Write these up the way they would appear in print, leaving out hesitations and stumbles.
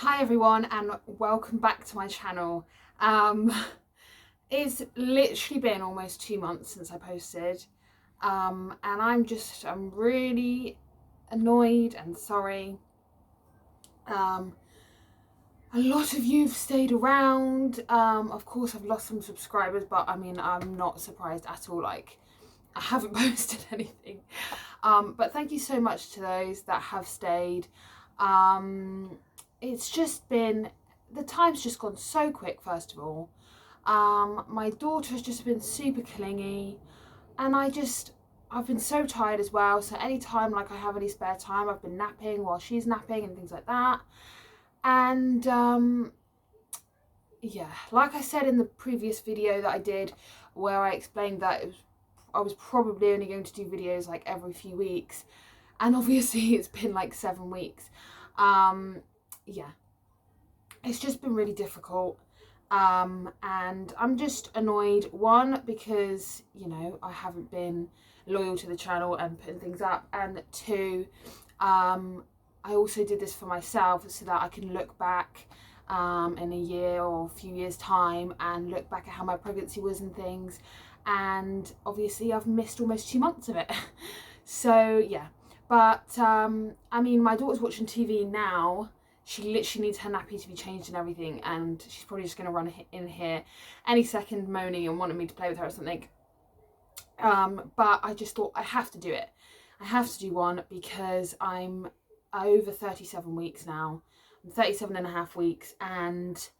Hi everyone and welcome back to my channel. It's literally been almost 2 months since I posted, and I'm really annoyed and sorry. A lot of you have stayed around. Of course I've lost some subscribers, but I mean I'm not surprised at all. Like, I haven't posted anything. But thank you so much to those that have stayed. It's just been, the time's just gone so quick, first of all. My daughter has just been super clingy, and I've been so tired as well. So anytime like I have any spare time, I've been napping while she's napping and things like that. And yeah, like I said in the previous video that I did, where I explained that I was probably only going to do videos like every few weeks, and obviously it's been like 7 weeks. Yeah, it's just been really difficult, and I'm just annoyed. One, because I haven't been loyal to the channel and putting things up, and two, I also did this for myself so that I can look back in a year or a few years time and look back at how my pregnancy was and things. And obviously I've missed almost 2 months of it. So yeah, but I mean, my daughter's watching TV now. She literally needs her nappy to be changed and everything, and she's probably just going to run in here any second moaning and wanting me to play with her or something. But I just thought I have to do it. I have to do one because I'm over 37 weeks now. I'm 37 and a half weeks, and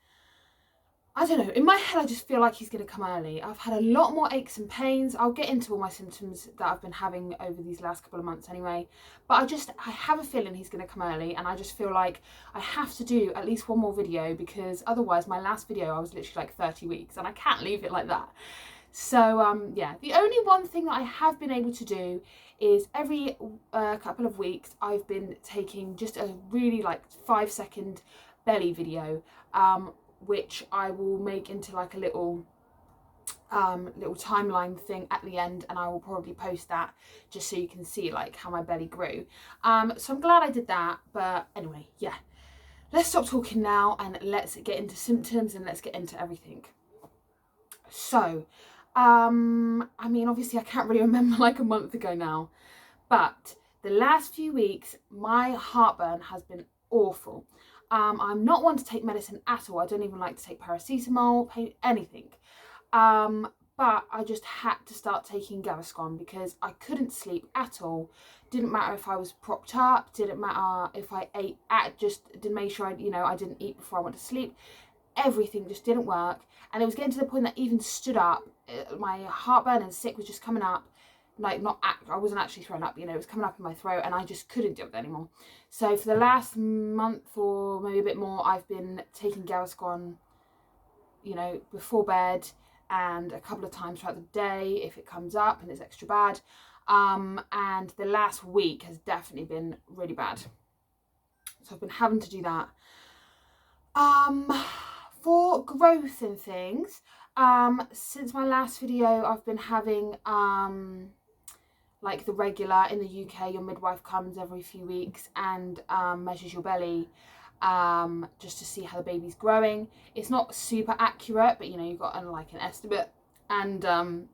I don't know, in my head I just feel like he's going to come early. I've had a lot more aches and pains. I'll get into all my symptoms that I've been having over these last couple of months anyway. But I have a feeling he's going to come early, and I just feel like I have to do at least one more video, because otherwise my last video I was literally like 30 weeks and I can't leave it like that. So yeah, the only one thing that I have been able to do is every couple of weeks I've been taking just a really like 5-second belly video, which I will make into like a little timeline thing at the end, and I will probably post that just so you can see like how my belly grew. So I'm glad I did that. But anyway, yeah, let's stop talking now and let's get into symptoms and let's get into everything. So I mean, obviously I can't really remember like a month ago now, but the last few weeks my heartburn has been awful. I'm not one to take medicine at all. I don't even like to take paracetamol, pain, anything. But I just had to start taking Gaviscon because I couldn't sleep at all. Didn't matter if I was propped up, didn't matter if I ate, just didn't make sure I didn't eat before I went to sleep. Everything just didn't work, and it was getting to the point that even stood up, my heartburn and sick was just coming up. Like, I wasn't actually throwing up, it was coming up in my throat, and I just couldn't do it anymore. So for the last month or maybe a bit more, I've been taking Gaviscon, before bed and a couple of times throughout the day if it comes up and it's extra bad. And the last week has definitely been really bad, so I've been having to do that. For growth and things, since my last video I've been having like the regular, in the UK your midwife comes every few weeks and measures your belly, just to see how the baby's growing. It's not super accurate, but you've got like an estimate, and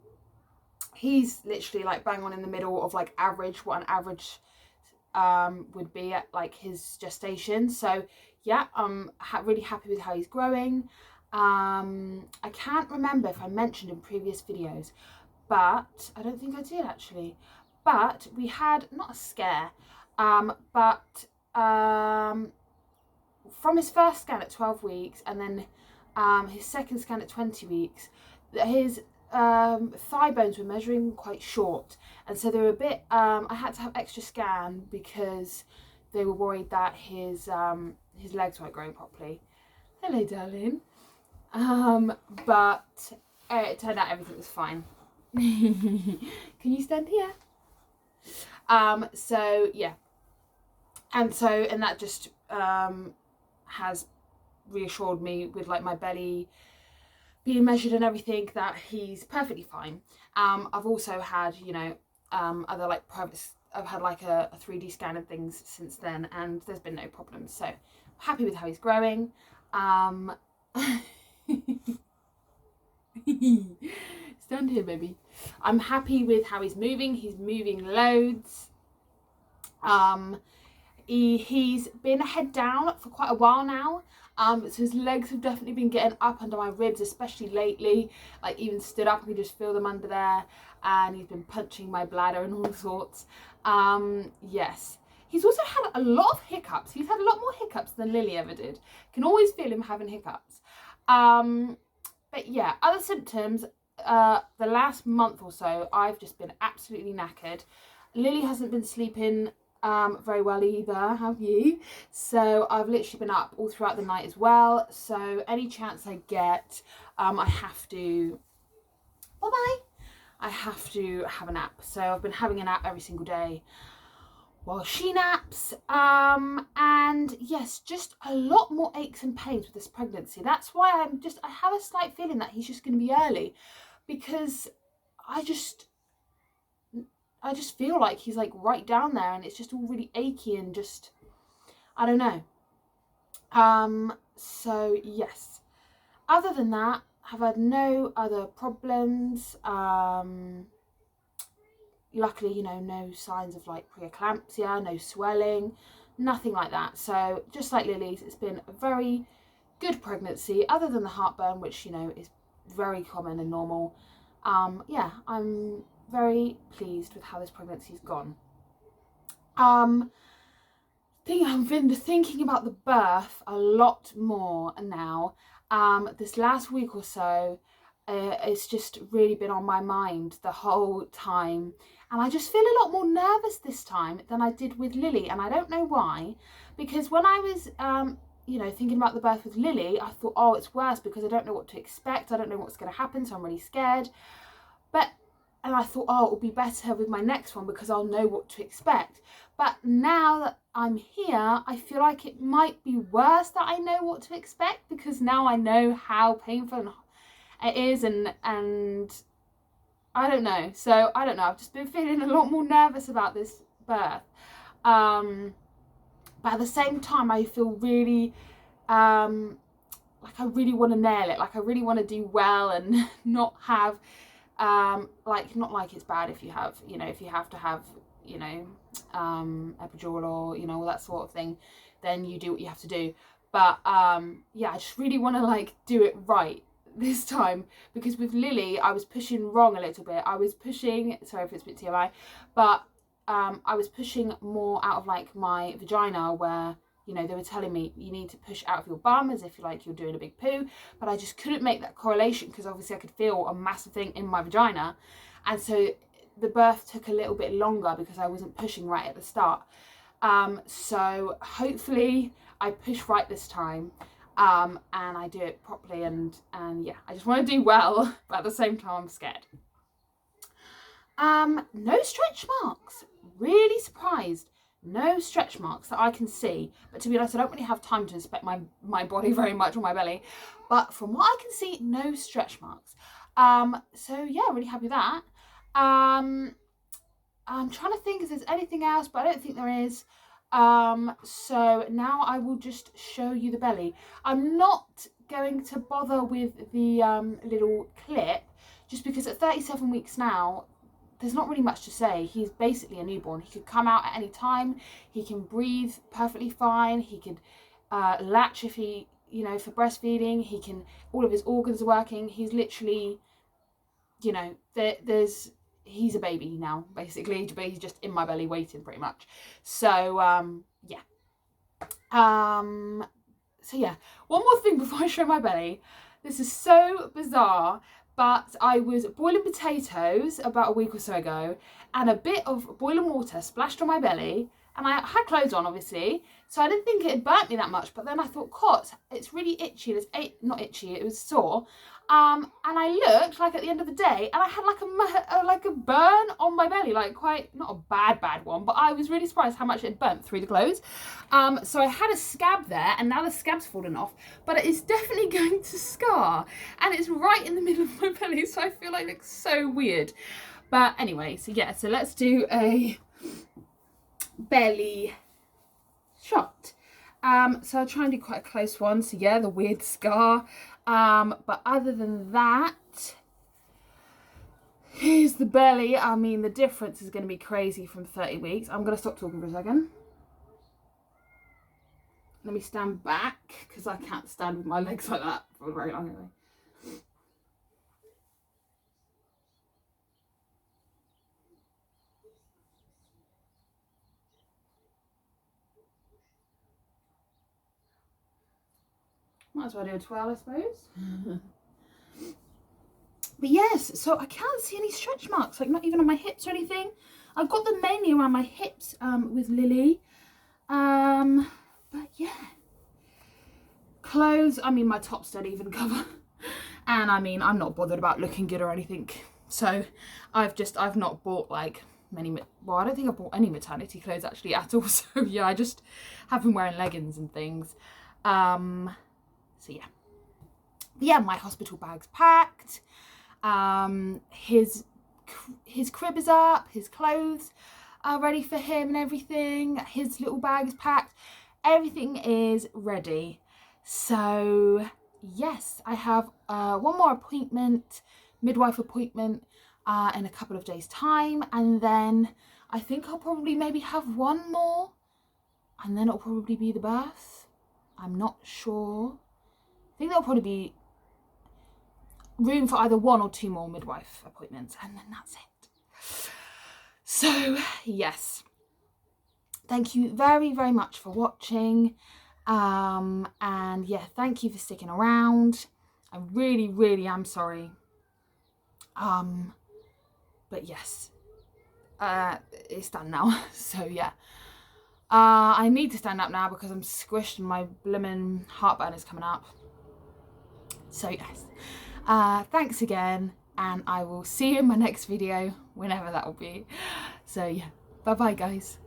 he's literally like bang on in the middle of like average, what an average would be at like his gestation. So yeah, I'm really happy with how he's growing. I can't remember if I mentioned in previous videos, but I don't think I did actually. But we had, not a scare, but from his first scan at 12 weeks and then his second scan at 20 weeks, his thigh bones were measuring quite short, and so they were a bit, I had to have extra scan because they were worried that his legs weren't growing properly. Hello, darling. But it turned out everything was fine. Can you stand here? So yeah, and that just has reassured me with like my belly being measured and everything, that he's perfectly fine. I've also had other like private, I've had like a 3D scan and things since then, and there's been no problems, so happy with how he's growing. Stand here, baby. I'm happy with how he's moving loads. He's been head down for quite a while now. So his legs have definitely been getting up under my ribs, especially lately. Like even stood up, I can just feel them under there. And he's been punching my bladder and all sorts. Yes. He's also had a lot of hiccups. He's had a lot more hiccups than Lily ever did. Can always feel him having hiccups. But yeah, other symptoms, the last month or so, I've just been absolutely knackered. Lily hasn't been sleeping very well either, have you? So I've literally been up all throughout the night as well. So any chance I get, I have to, bye-bye, I have to have a nap. So I've been having a nap every single day while she naps. And yes, just a lot more aches and pains with this pregnancy. That's why I have a slight feeling that he's just going to be early, because I just feel like he's like right down there and it's just all really achy and just, I don't know. So yes, other than that, I've had no other problems. Luckily, you know, no signs of like preeclampsia, no swelling, nothing like that. So just like Lily's, it's been a very good pregnancy, other than the heartburn, which, you know, is very common and normal. Yeah, I'm very pleased with how this pregnancy's gone. I've been thinking about the birth a lot more now. This last week or so, it's just really been on my mind the whole time. And I just feel a lot more nervous this time than I did with Lily. And I don't know why, because when I was, you know, thinking about the birth with Lily, I thought, oh, it's worse because I don't know what to expect. I don't know what's going to happen, so I'm really scared. And I thought, oh, it'll be better with my next one because I'll know what to expect. But now that I'm here, I feel like it might be worse that I know what to expect, because now I know how painful it is, and I don't know. So I don't know. I've just been feeling a lot more nervous about this birth. But at the same time, I feel really like I really want to nail it. Like I really want to do well and not have like, not like it's bad if you have, you know, if you have to have, you know, epidural or, you know, all that sort of thing, then you do what you have to do. But yeah, I just really want to like do it right this time, because with Lily I was pushing wrong a little bit. I was pushing, sorry if it's a bit TMI, but I was pushing more out of like my vagina, where, you know, they were telling me you need to push out of your bum as if you're doing a big poo, but I just couldn't make that correlation because obviously I could feel a massive thing in my vagina, and so the birth took a little bit longer because I wasn't pushing right at the start. So hopefully I push right this time, and I do it properly, and yeah, I just want to do well, but at the same time I'm scared. No stretch marks. Really surprised. No stretch marks that I can see, but to be honest, I don't really have time to inspect my body very much, or my belly, but from what I can see, no stretch marks. So yeah, really happy with that. I'm trying to think if there's anything else, but I don't think there is. So now I will just show you the belly. I'm not going to bother with the little clip, just because at 37 weeks now, there's not really much to say. He's basically a newborn. He could come out at any time. He can breathe perfectly fine. He could latch if he, you know, for breastfeeding. He can, all of his organs are working. He's literally, you know, he's a baby now, basically, but he's just in my belly waiting pretty much. So, yeah. So yeah, one more thing before I show my belly. This is so bizarre, but I was boiling potatoes about a week or so ago, and a bit of boiling water splashed on my belly, and I had clothes on, obviously, so I didn't think it had burnt me that much, but then I thought, "Cot, it's really itchy." Not itchy, it was sore. And I looked like at the end of the day, and I had like a burn on my belly, like quite, not a bad one, but I was really surprised how much it burnt through the clothes. So I had a scab there, and now the scab's fallen off, but it is definitely going to scar, and it's right in the middle of my belly, so I feel like it looks so weird. But anyway, so yeah, so let's do a belly shot. So I'll try and do quite a close one. So yeah, the weird scar. But other than that, here's the belly. I mean, the difference is going to be crazy from 30 weeks. I'm going to stop talking for a second. Let me stand back because I can't stand with my legs like that for very long anyway. Might as well do a twirl, I suppose. But yes, so I can't see any stretch marks, like not even on my hips or anything. I've got them mainly around my hips with Lily. But yeah. Clothes, I mean, my tops don't even cover. And I mean, I'm not bothered about looking good or anything. So I've not bought like many, well, I don't think I've bought any maternity clothes actually at all. So yeah, I just have been wearing leggings and things. So yeah. But yeah, my hospital bag's packed. His crib is up, his clothes are ready for him and everything. His little bag is packed. Everything is ready. So yes, I have one more appointment, midwife appointment, in a couple of days' time, and then I think I'll probably maybe have one more, and then it'll probably be the birth. I'm not sure. I think there'll probably be room for either one or two more midwife appointments, and then that's it. So yes, thank you very, very much for watching. And yeah, thank you for sticking around. I really, really am sorry. But yes, it's done now. So yeah, I need to stand up now because I'm squished and my blooming heartburn is coming up. So yes, thanks again, and I will see you in my next video, whenever that will be. So yeah, bye bye guys.